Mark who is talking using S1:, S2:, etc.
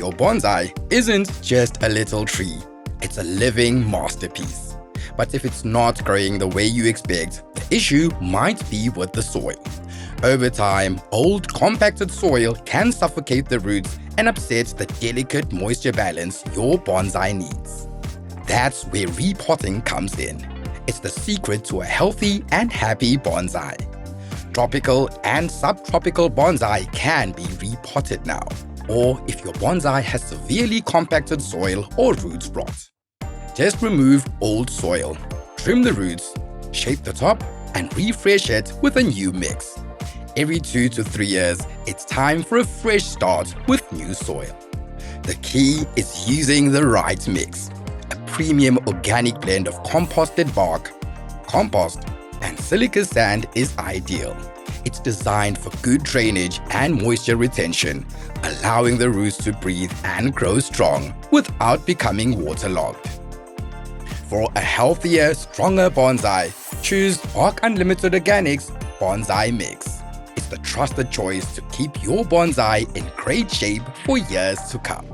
S1: Your bonsai isn't just a little tree, it's a living masterpiece. But if it's not growing the way you expect, the issue might be with the soil. Over time, old compacted soil can suffocate the roots and upset the delicate moisture balance your bonsai needs. That's where repotting comes in. It's the secret to a healthy and happy bonsai. Tropical and subtropical bonsai can be repotted now, or if your bonsai has severely compacted soil or roots rot. Just remove old soil, trim the roots, shape the top, and refresh it with a new mix. Every 2 to 3 years, it's time for a fresh start with new soil. The key is using the right mix. A premium organic blend of composted bark, compost, and silica sand is ideal. It's designed for good drainage and moisture retention, allowing the roots to breathe and grow strong without becoming waterlogged. For a healthier, stronger bonsai, choose Bark Unlimited Organics Bonsai Mix. It's the trusted choice to keep your bonsai in great shape for years to come.